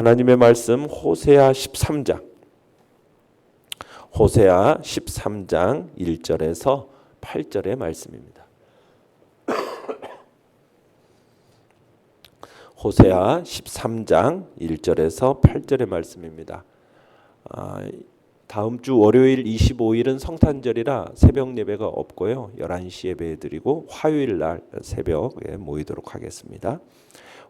하나님의 말씀 호세아 13장 1절에서 8절의 말씀입니다. 호세아 13장 1절에서 8절의 말씀입니다. 다음 주 월요일 25일은 성탄절이라 새벽 예배가 없고요. 11시 예배 드리고 화요일 날 새벽에 모이도록 하겠습니다.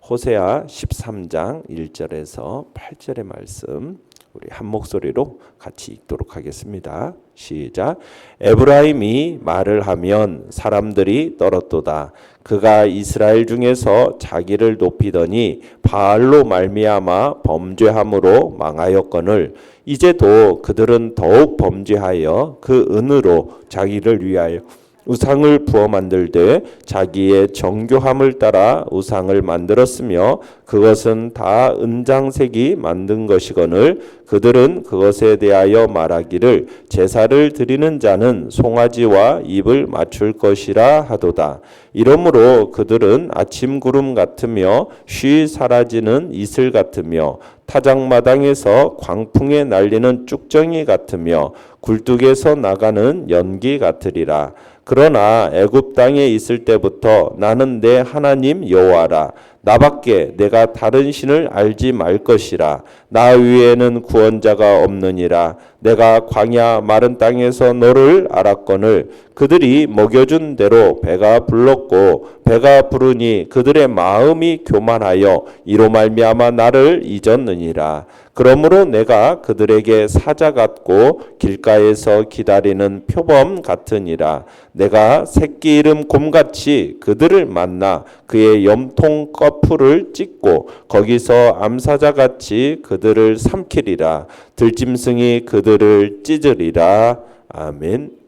호세아 13장 1절에서 8절의 말씀 우리 한 목소리로 같이 읽도록 하겠습니다. 시작. 에브라임이 말을 하면 사람들이 떨었도다. 그가 이스라엘 중에서 자기를 높이더니 바알로 말미암아 범죄함으로 망하였거늘 이제도 그들은 더욱 범죄하여 그 은으로 자기를 위하여 우상을 부어 만들되 자기의 정교함을 따라 우상을 만들었으며 그것은 다 은장색이 만든 것이거늘 그들은 그것에 대하여 말하기를 제사를 드리는 자는 송아지와 입을 맞출 것이라 하도다. 이러므로 그들은 아침 구름 같으며 쉬 사라지는 이슬 같으며 타작마당에서 광풍에 날리는 쭉정이 같으며 굴뚝에서 나가는 연기 같으리라. 그러나 애굽 땅에 있을 때부터 나는 내 하나님 여호와라. 나밖에 내가 다른 신을 알지 말 것이라. 나 위에는 구원자가 없느니라. 내가 광야 마른 땅에서 너를 알았거늘 그들이 먹여준 대로 배가 불렀고 배가 부르니 그들의 마음이 교만하여 이로 말미암아 나를 잊었느니라. 그러므로 내가 그들에게 사자 같고 길가에서 기다리는 표범 같으니라. 내가 새끼 이름 곰같이 그들을 만나 그의 염통 꺼풀을 찢고 거기서 암사자같이 그들을 삼키리라. 들짐승이 그들을 찢으리라. 아멘.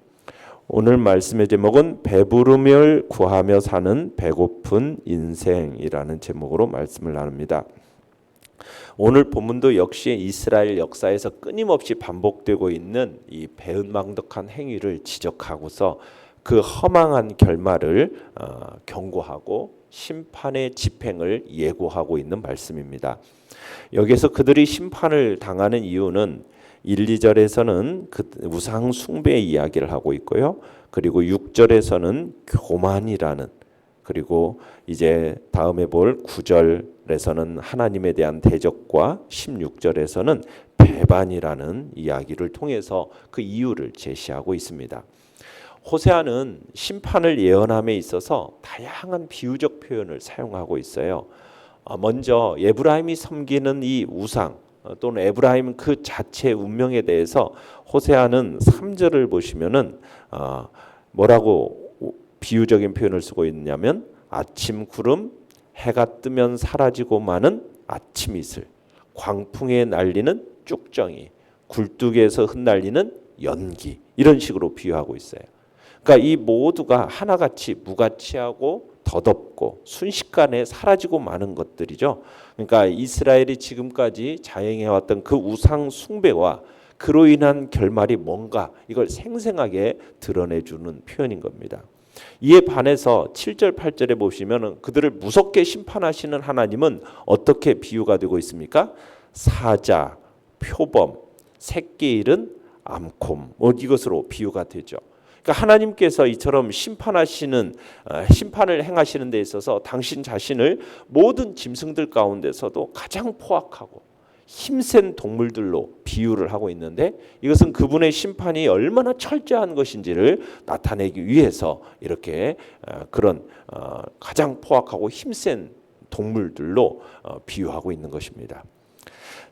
오늘 말씀의 제목은 배부름을 구하며 사는 배고픈 인생이라는 제목으로 말씀을 나눕니다. 오늘 본문도 역시 이스라엘 역사에서 끊임없이 반복되고 있는 이 배은망덕한 행위를 지적하고서 그 허망한 결말을 경고하고 심판의 집행을 예고하고 있는 말씀입니다. 여기서 그들이 심판을 당하는 이유는 1, 2절에서는 그 우상 숭배의 이야기를 하고 있고요. 그리고 6절에서는 교만이라는 그리고 이제 다음에 볼 9절에서는 하나님에 대한 대적과 16절에서는 배반이라는 이야기를 통해서 그 이유를 제시하고 있습니다. 호세아는 심판을 예언함에 있어서 다양한 비유적 표현을 사용하고 있어요. 먼저 에브라임이 섬기는 이 우상 또는 에브라임 그 자체의 운명에 대해서 호세아는 3절을 보시면은 뭐라고 비유적인 표현을 쓰고 있냐면 아침 구름, 해가 뜨면 사라지고 마는 아침 이슬, 광풍에 날리는 쭉정이, 굴뚝에서 흩날리는 연기 이런 식으로 비유하고 있어요. 그러니까 이 모두가 하나같이 무가치하고 덧없고 순식간에 사라지고 마는 것들이죠. 그러니까 이스라엘이 지금까지 자행해왔던 그 우상 숭배와 그로 인한 결말이 뭔가 이걸 생생하게 드러내주는 표현인 겁니다. 이에 반해서 7절 8절에 보시면 그들을 무섭게 심판하시는 하나님은 어떻게 비유가 되고 있습니까? 사자, 표범, 새끼 잃은 암곰 이것으로 비유가 되죠. 그러니까 하나님께서 이처럼 심판을 행하시는 데 있어서 당신 자신을 모든 짐승들 가운데서도 가장 포악하고 힘센 동물들로 비유를 하고 있는데 이것은 그분의 심판이 얼마나 철저한 것인지를 나타내기 위해서 이렇게 그런 가장 포악하고 힘센 동물들로 비유하고 있는 것입니다.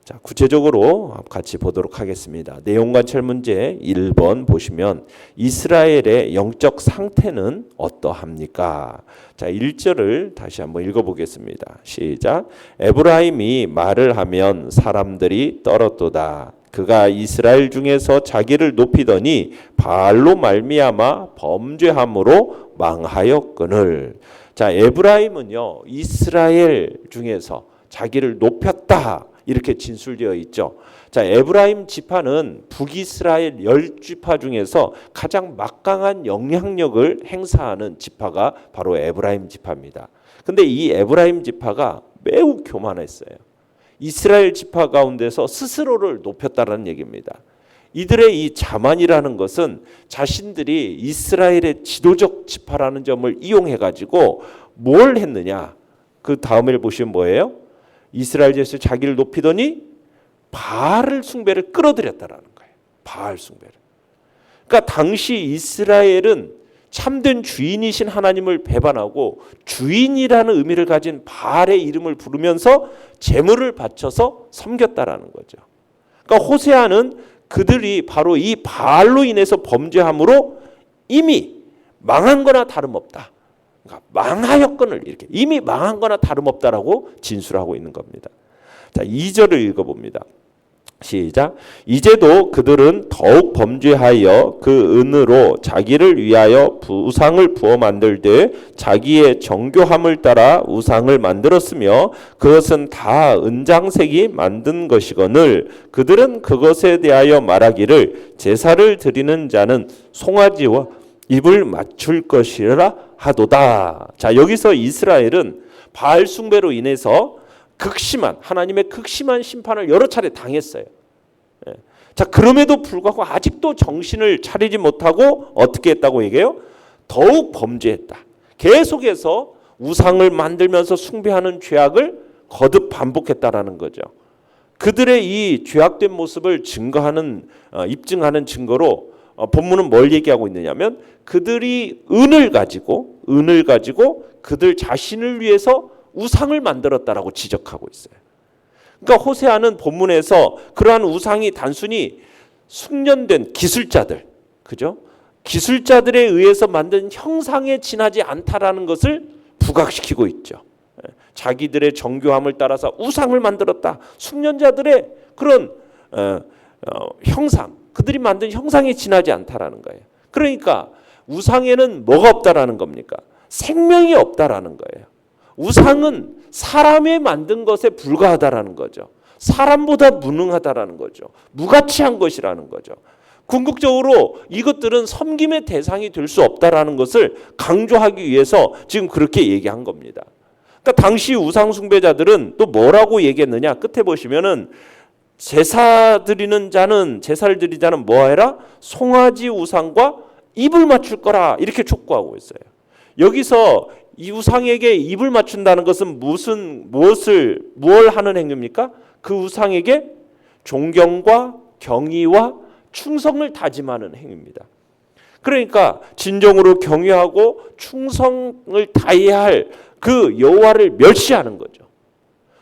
자, 구체적으로 같이 보도록 하겠습니다. 내용관찰 문제 1번 보시면 이스라엘의 영적 상태는 어떠합니까? 자, 1절을 다시 한번 읽어보겠습니다. 시작. 에브라임이 말을 하면 사람들이 떨었도다. 그가 이스라엘 중에서 자기를 높이더니 바알로 말미암아 범죄함으로 망하였거늘. 자, 에브라임은요 이스라엘 중에서 자기를 높였다. 이렇게 진술되어 있죠. 자, 에브라임 지파는 북이스라엘 10지파 중에서 가장 막강한 영향력을 행사하는 지파가 바로 에브라임 지파입니다. 근데 이 에브라임 지파가 매우 교만했어요. 이스라엘 지파 가운데서 스스로를 높였다라는 얘기입니다. 이들의 이 자만이라는 것은 자신들이 이스라엘의 지도적 지파라는 점을 이용해 가지고 뭘 했느냐? 그 다음을 보시면 뭐예요? 이스라엘에서 자기를 높이더니 바알 숭배를 끌어들였다라는 거예요. 바알 숭배를. 그러니까 당시 이스라엘은 참된 주인이신 하나님을 배반하고 주인이라는 의미를 가진 바알의 이름을 부르면서 제물을 바쳐서 섬겼다라는 거죠. 그러니까 호세아는 그들이 바로 이 바알로 인해서 범죄함으로 이미 망한 거나 다름없다. 그러니까 망하였거늘 이렇게 이미 망한 거나 다름없다라고 진술하고 있는 겁니다. 자, 2절을 읽어봅니다. 시작. 이제도 그들은 더욱 범죄하여 그 은으로 자기를 위하여 우상을 부어 만들되 자기의 정교함을 따라 우상을 만들었으며 그것은 다 은장색이 만든 것이거늘 그들은 그것에 대하여 말하기를 제사를 드리는 자는 송아지와 입을 맞출 것이라 하도다. 자, 여기서 이스라엘은 바알 숭배로 인해서 극심한 하나님의 극심한 심판을 여러 차례 당했어요. 자, 그럼에도 불구하고 아직도 정신을 차리지 못하고 어떻게 했다고 얘기해요? 더욱 범죄했다. 계속해서 우상을 만들면서 숭배하는 죄악을 거듭 반복했다라는 거죠. 그들의 이 죄악된 모습을 증거하는 입증하는 증거로 본문은 뭘 얘기하고 있느냐면 그들이 은을 가지고 그들 자신을 위해서 우상을 만들었다라고 지적하고 있어요. 그러니까 호세아는 본문에서 그러한 우상이 단순히 숙련된 기술자들, 그죠? 기술자들에 의해서 만든 형상에 지나지 않다라는 것을 부각시키고 있죠. 자기들의 정교함을 따라서 우상을 만들었다. 숙련자들의 그런 형상, 그들이 만든 형상에 지나지 않다라는 거예요. 그러니까 우상에는 뭐가 없다라는 겁니까? 생명이 없다라는 거예요. 우상은 사람이 만든 것에 불과하다라는 거죠. 사람보다 무능하다라는 거죠. 무가치한 것이라는 거죠. 궁극적으로 이것들은 섬김의 대상이 될 수 없다라는 것을 강조하기 위해서 지금 그렇게 얘기한 겁니다. 그러니까 당시 우상 숭배자들은 또 뭐라고 얘기했느냐? 끝에 보시면은 제사를 드리는 자는 뭐해라? 송아지 우상과 입을 맞출 거라 이렇게 촉구하고 있어요. 여기서 이 우상에게 입을 맞춘다는 것은 무엇을 하는 행위입니까? 그 우상에게 존경과 경의와 충성을 다짐하는 행위입니다. 그러니까 진정으로 경외하고 충성을 다해야 할 그 여호와를 멸시하는 거죠.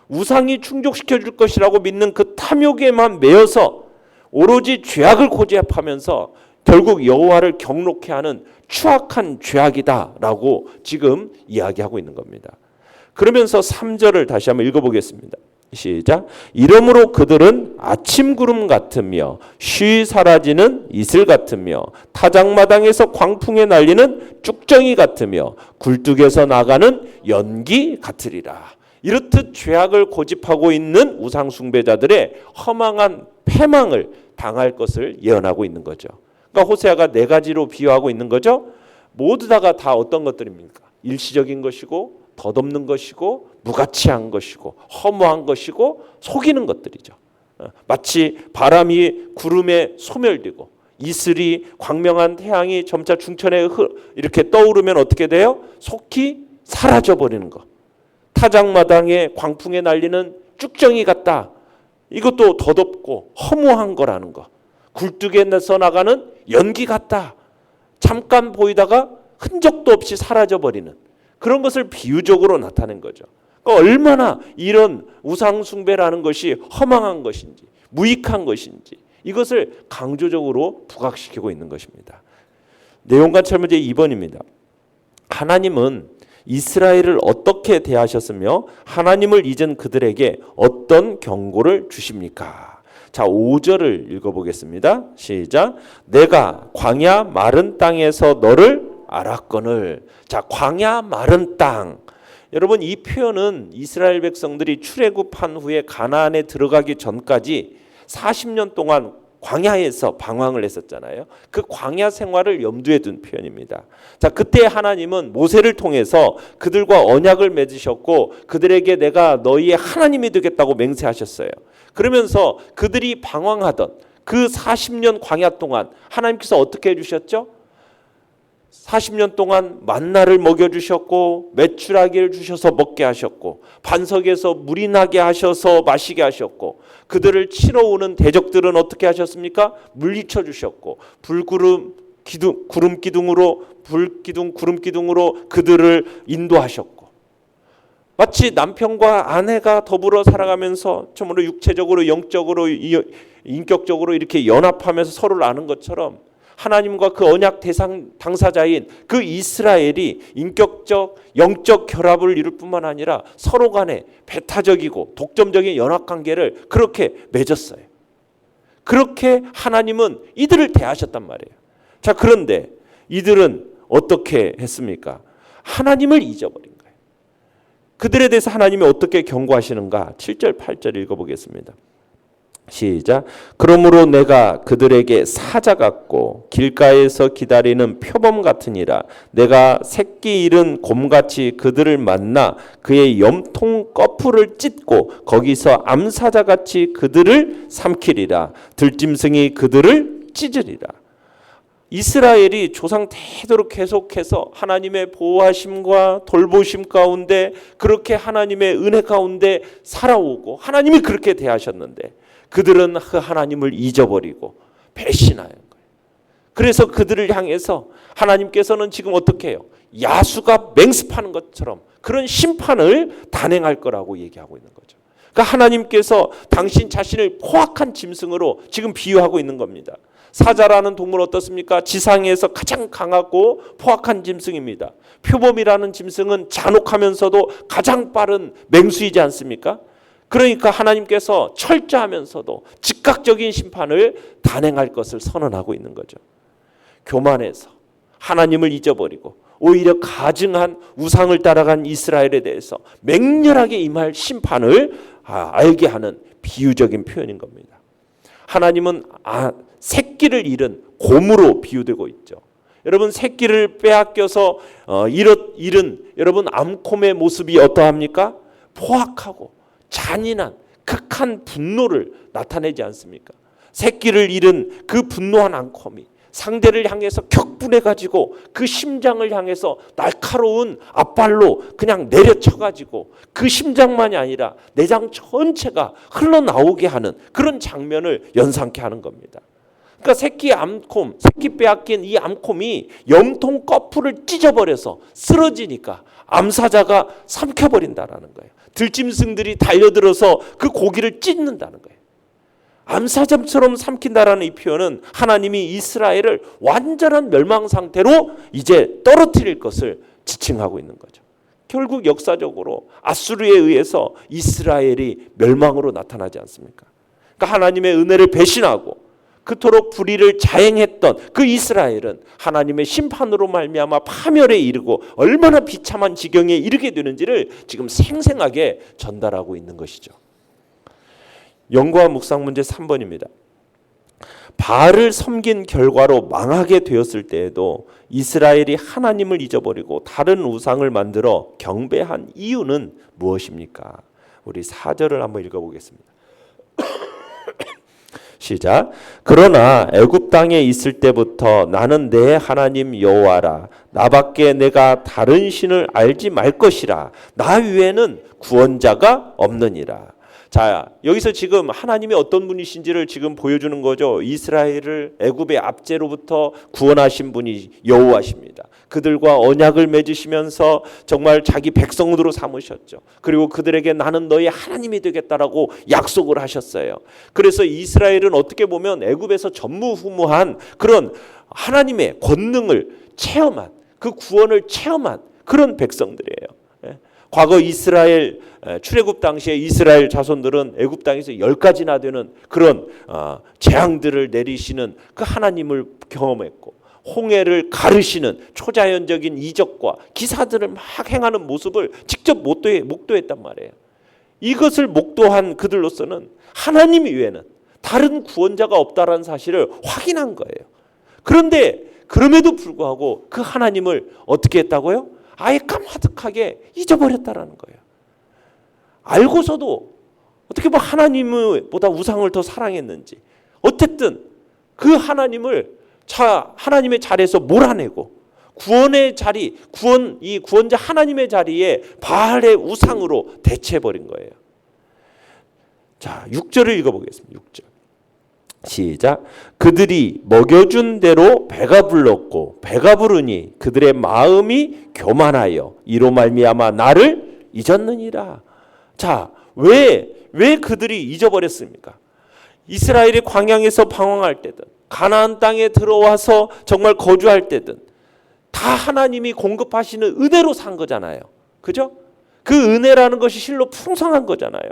우상이 충족시켜 줄 것이라고 믿는 그 탐욕에만 매여서 오로지 죄악을 고집하면서 결국 여호와를 경록케 하는 추악한 죄악이다라고 지금 이야기하고 있는 겁니다. 그러면서 3절을 다시 한번 읽어보겠습니다. 시작. 이러므로 그들은 아침 구름 같으며 쉬 사라지는 이슬 같으며 타작마당에서 광풍에 날리는 쭉정이 같으며 굴뚝에서 나가는 연기 같으리라. 이렇듯 죄악을 고집하고 있는 우상 숭배자들의 허망한 패망을 당할 것을 예언하고 있는 거죠. 그러니까 호세아가 네 가지로 비유하고 있는 거죠. 모두 다 어떤 것들입니까? 일시적인 것이고 덧없는 것이고 무가치한 것이고 허무한 것이고 속이는 것들이죠. 마치 바람이 구름에 소멸되고 이슬이 광명한 태양이 점차 중천에 이렇게 떠오르면 어떻게 돼요? 속히 사라져버리는 것. 타작마당에 광풍에 날리는 쭉정이 같다. 이것도 덧없고 허무한 거라는 거. 굴뚝에서 나가는 연기 같다. 잠깐 보이다가 흔적도 없이 사라져버리는 그런 것을 비유적으로 나타낸 거죠. 그러니까 얼마나 이런 우상 숭배라는 것이 허망한 것인지 무익한 것인지 이것을 강조적으로 부각시키고 있는 것입니다. 내용관찰 문제 2번입니다. 하나님은 이스라엘을 어떻게 대하셨으며 하나님을 잊은 그들에게 어떤 경고를 주십니까? 자, 5절을 읽어보겠습니다. 시작. 내가 광야 마른 땅에서 너를 알았거늘. 자, 광야 마른 땅. 여러분, 이 표현은 이스라엘 백성들이 출애굽한 후에 가나안에 들어가기 전까지 40년 동안 광야에서 방황을 했었잖아요. 그 광야 생활을 염두에 둔 표현입니다. 자, 그때 하나님은 모세를 통해서 그들과 언약을 맺으셨고 그들에게 내가 너희의 하나님이 되겠다고 맹세하셨어요. 그러면서 그들이 방황하던 그 40년 광야 동안 하나님께서 어떻게 해주셨죠? 40년 동안 만나를 먹여주셨고 메추라기를 주셔서 먹게 하셨고 반석에서 물이 나게 하셔서 마시게 하셨고 그들을 치러 오는 대적들은 어떻게 하셨습니까? 물리쳐 주셨고 구름 기둥으로 불기둥 구름 기둥으로 그들을 인도하셨고 마치 남편과 아내가 더불어 살아가면서 정말로 육체적으로 영적으로 인격적으로 이렇게 연합하면서 서로를 아는 것처럼 하나님과 그 언약 당사자인 그 이스라엘이 인격적 영적 결합을 이룰 뿐만 아니라 서로 간에 배타적이고 독점적인 연합관계를 그렇게 맺었어요. 그렇게 하나님은 이들을 대하셨단 말이에요. 자, 그런데 이들은 어떻게 했습니까? 하나님을 잊어버린 거예요. 그들에 대해서 하나님이 어떻게 경고하시는가? 7절 8절 읽어보겠습니다. 시작. 그러므로 내가 그들에게 사자 같고 길가에서 기다리는 표범 같으니라. 내가 새끼 잃은 곰같이 그들을 만나 그의 염통 꺼풀을 찢고 거기서 암사자같이 그들을 삼키리라. 들짐승이 그들을 찢으리라. 이스라엘이 조상 대대로 계속해서 하나님의 보호하심과 돌보심 가운데 그렇게 하나님의 은혜 가운데 살아오고 하나님이 그렇게 대하셨는데 그들은 그 하나님을 잊어버리고 배신하는 거예요. 그래서 그들을 향해서 하나님께서는 지금 어떻게 해요? 야수가 맹습하는 것처럼 그런 심판을 단행할 거라고 얘기하고 있는 거죠. 그러니까 하나님께서 당신 자신을 포악한 짐승으로 지금 비유하고 있는 겁니다. 사자라는 동물 어떻습니까? 지상에서 가장 강하고 포악한 짐승입니다. 표범이라는 짐승은 잔혹하면서도 가장 빠른 맹수이지 않습니까? 그러니까 하나님께서 철저하면서도 즉각적인 심판을 단행할 것을 선언하고 있는 거죠. 교만해서 하나님을 잊어버리고 오히려 가증한 우상을 따라간 이스라엘에 대해서 맹렬하게 임할 심판을 알게 하는 비유적인 표현인 겁니다. 하나님은 새끼를 잃은 곰으로 비유되고 있죠. 여러분 새끼를 빼앗겨서 잃은 여러분 암콤의 모습이 어떠합니까? 포악하고 잔인한 극한 분노를 나타내지 않습니까? 새끼를 잃은 그 분노한 암콤이 상대를 향해서 격분해가지고 그 심장을 향해서 날카로운 앞발로 그냥 내려쳐가지고 그 심장만이 아니라 내장 전체가 흘러나오게 하는 그런 장면을 연상케 하는 겁니다. 그러니까 새끼 빼앗긴 이 암콤이 염통 꺼풀을 찢어버려서 쓰러지니까 암사자가 삼켜버린다라는 거예요. 들짐승들이 달려들어서 그 고기를 찢는다는 거예요. 암사자처럼 삼킨다라는 이 표현은 하나님이 이스라엘을 완전한 멸망 상태로 이제 떨어뜨릴 것을 지칭하고 있는 거죠. 결국 역사적으로 아수르에 의해서 이스라엘이 멸망으로 나타나지 않습니까? 그러니까 하나님의 은혜를 배신하고 그토록 불의를 자행했던 그 이스라엘은 하나님의 심판으로 말미암아 파멸에 이르고 얼마나 비참한 지경에 이르게 되는지를 지금 생생하게 전달하고 있는 것이죠. 연구와 묵상 문제 3번입니다. 바알을 섬긴 결과로 망하게 되었을 때에도 이스라엘이 하나님을 잊어버리고 다른 우상을 만들어 경배한 이유는 무엇입니까? 우리 4절을 한번 읽어보겠습니다. 시작. 그러나 애굽 땅에 있을 때부터 나는 내 하나님 여호와라. 나밖에 내가 다른 신을 알지 말 것이라. 나 위에는 구원자가 없느니라. 자, 여기서 지금 하나님이 어떤 분이신지를 지금 보여주는 거죠. 이스라엘을 애굽의 압제로부터 구원하신 분이 여호와십니다. 그들과 언약을 맺으시면서 정말 자기 백성으로 삼으셨죠. 그리고 그들에게 나는 너희 하나님이 되겠다라고 약속을 하셨어요. 그래서 이스라엘은 어떻게 보면 애굽에서 전무후무한 그런 하나님의 권능을 체험한 그 구원을 체험한 그런 백성들이에요. 과거 이스라엘 출애굽 당시에 이스라엘 자손들은 애굽 땅에서 10가지나 되는 그런 재앙들을 내리시는 그 하나님을 경험했고 홍해를 가르시는 초자연적인 이적과 기사들을 막 행하는 모습을 직접 목도했단 말이에요. 이것을 목도한 그들로서는 하나님 외에는 다른 구원자가 없다라는 사실을 확인한 거예요. 그런데 그럼에도 불구하고 그 하나님을 어떻게 했다고요? 아예 까마득하게 잊어버렸다라는 거예요. 알고서도 어떻게 뭐 하나님보다 우상을 더 사랑했는지, 어쨌든 그 하나님을 하나님의 자리에서 몰아내고 구원의 자리, 이 구원자 하나님의 자리에 바알의 우상으로 대체해버린 거예요. 자, 6절을 읽어보겠습니다. 6절. 시작. 그들이 먹여준 대로 배가 불렀고 배가 부르니 그들의 마음이 교만하여 이로 말미암아 나를 잊었느니라. 자, 왜 그들이 잊어버렸습니까? 이스라엘이 광야에서 방황할 때든 가나안 땅에 들어와서 정말 거주할 때든 다 하나님이 공급하시는 은혜로 산 거잖아요. 그죠? 그 은혜라는 것이 실로 풍성한 거잖아요.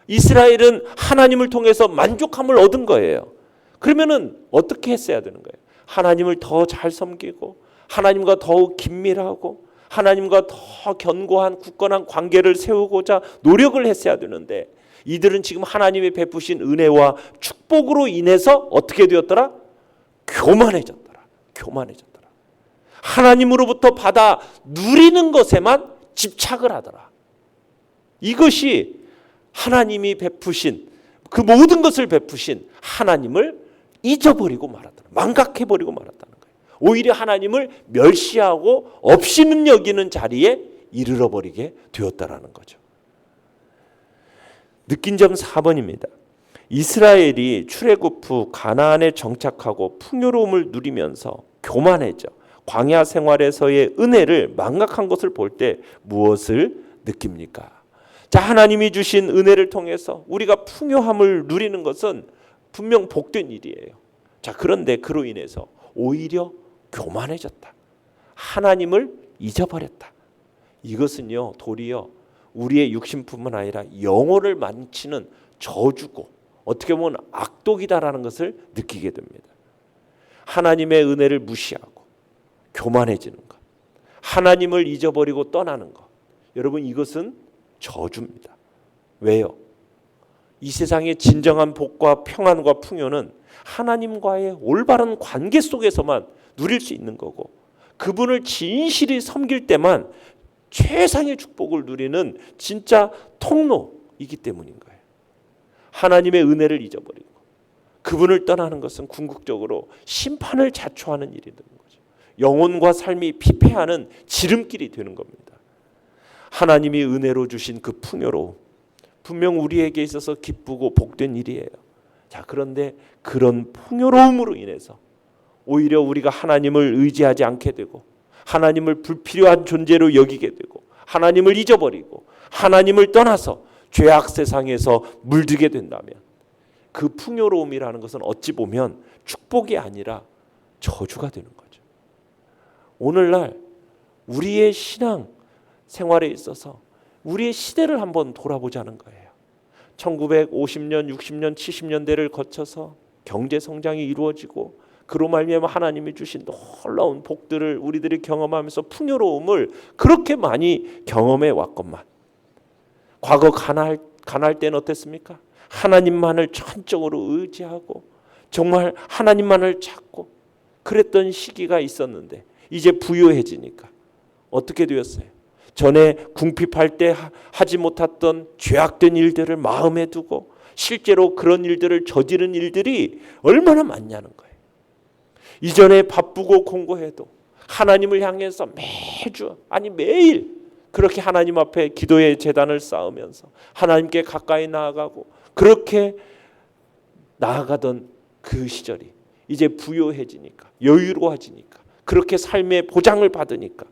이스라엘은 하나님을 통해서 만족함을 얻은 거예요. 그러면은 어떻게 했어야 되는 거예요? 하나님을 더 잘 섬기고 하나님과 더욱 긴밀하고 하나님과 더 견고한 굳건한 관계를 세우고자 노력을 했어야 되는데 이들은 지금 하나님이 베푸신 은혜와 축복으로 인해서 어떻게 되었더라? 교만해졌더라. 하나님으로부터 받아 누리는 것에만 집착을 하더라. 이것이 하나님이 베푸신 그 모든 것을 베푸신 하나님을 잊어버리고 말았다. 망각해버리고 말았다는 거예요. 오히려 하나님을 멸시하고 없이는 여기는 자리에 이르러버리게 되었다라는 거죠. 느낀 점 4번입니다. 이스라엘이 출애굽 후 가나안에 정착하고 풍요로움을 누리면서 교만해져 광야 생활에서의 은혜를 망각한 것을 볼 때 무엇을 느낍니까? 자, 하나님이 주신 은혜를 통해서 우리가 풍요함을 누리는 것은 분명 복된 일이에요. 자, 그런데 그로 인해서 오히려 교만해졌다. 하나님을 잊어버렸다. 이것은요, 도리어 우리의 육신뿐만 아니라 영혼을 망치는 저주고 어떻게 보면 악독이다라는 것을 느끼게 됩니다. 하나님의 은혜를 무시하고 교만해지는 것, 하나님을 잊어버리고 떠나는 것, 여러분 이것은 저주입니다. 왜요? 이 세상의 진정한 복과 평안과 풍요는 하나님과의 올바른 관계 속에서만 누릴 수 있는 거고 그분을 진실히 섬길 때만 최상의 축복을 누리는 진짜 통로이기 때문인 거예요. 하나님의 은혜를 잊어버리고 그분을 떠나는 것은 궁극적으로 심판을 자초하는 일이 되는 거죠. 영혼과 삶이 피폐하는 지름길이 되는 겁니다. 하나님이 은혜로 주신 그 풍요로움 분명 우리에게 있어서 기쁘고 복된 일이에요. 자, 그런데 그런 풍요로움으로 인해서 오히려 우리가 하나님을 의지하지 않게 되고 하나님을 불필요한 존재로 여기게 되고 하나님을 잊어버리고 하나님을 떠나서 죄악 세상에서 물들게 된다면 그 풍요로움이라는 것은 어찌 보면 축복이 아니라 저주가 되는 거죠. 오늘날 우리의 신앙 생활에 있어서 우리의 시대를 한번 돌아보자는 거예요. 1950년, 60년, 70년대를 거쳐서 경제 성장이 이루어지고 그로 말미암아 하나님이 주신 놀라운 복들을 우리들이 경험하면서 풍요로움을 그렇게 많이 경험해 왔건만 과거 가난할 때는 어땠습니까? 하나님만을 전적으로 의지하고 정말 하나님만을 찾고 그랬던 시기가 있었는데 이제 부유해지니까 어떻게 되었어요? 전에 궁핍할 때 하지 못했던 죄악된 일들을 마음에 두고 실제로 그런 일들을 저지른 일들이 얼마나 많냐는 거예요. 이전에 바쁘고 공고해도 하나님을 향해서 매주 아니 매일 그렇게 하나님 앞에 기도의 제단을 쌓으면서 하나님께 가까이 나아가고 그렇게 나아가던 그 시절이 이제 부유해지니까 여유로워지니까 그렇게 삶의 보장을 받으니까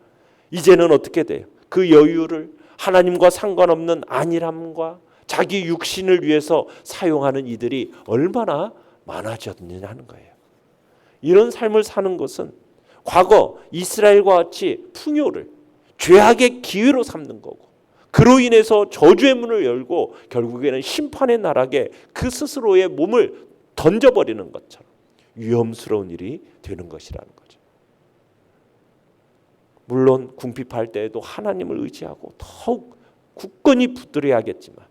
이제는 어떻게 돼요? 그 여유를 하나님과 상관없는 안일함과 자기 육신을 위해서 사용하는 이들이 얼마나 많아졌느냐는 거예요. 이런 삶을 사는 것은 과거 이스라엘과 같이 풍요를 죄악의 기회로 삼는 거고 그로 인해서 저주의 문을 열고 결국에는 심판의 나락에 그 스스로의 몸을 던져버리는 것처럼 위험스러운 일이 되는 것이라는 거죠. 물론 궁핍할 때에도 하나님을 의지하고 더욱 굳건히 붙들어야겠지만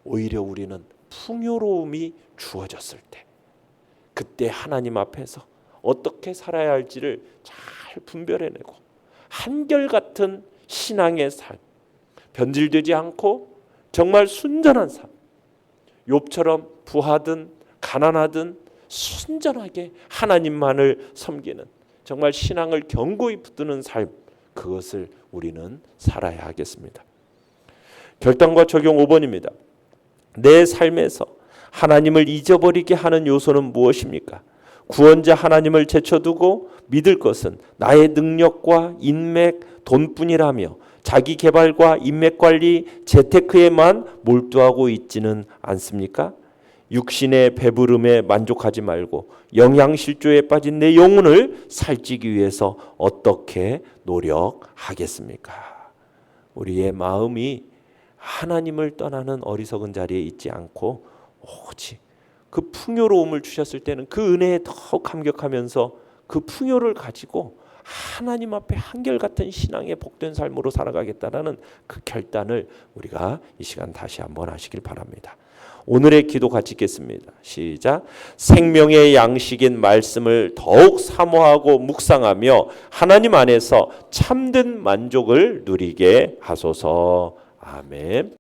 오히려 우리는 풍요로움이 주어졌을 때, 그때 하나님 앞에서 어떻게 살아야 할지를 잘 분별해내고 한결같은 신앙의 삶, 변질되지 않고 정말 순전한 삶, 욥처럼 부하든 가난하든 순전하게 하나님만을 섬기는 정말 신앙을 견고히 붙드는 삶, 그것을 우리는 살아야 하겠습니다. 결단과 적용 5번입니다. 내 삶에서 하나님을 잊어버리게 하는 요소는 무엇입니까? 구원자 하나님을 제쳐두고 믿을 것은 나의 능력과 인맥, 돈뿐이라며 자기 개발과 인맥 관리, 재테크에만 몰두하고 있지는 않습니까? 육신의 배부름에 만족하지 말고 영양실조에 빠진 내 영혼을 살찌기 위해서 어떻게 노력하겠습니까? 우리의 마음이 하나님을 떠나는 어리석은 자리에 있지 않고 오직 그 풍요로움을 주셨을 때는 그 은혜에 더 감격하면서 그 풍요를 가지고 하나님 앞에 한결같은 신앙의 복된 삶으로 살아가겠다라는 그 결단을 우리가 이 시간 다시 한번 하시길 바랍니다. 오늘의 기도 같이 읽겠습니다. 시작. 생명의 양식인 말씀을 더욱 사모하고 묵상하며 하나님 안에서 참된 만족을 누리게 하소서. 아멘.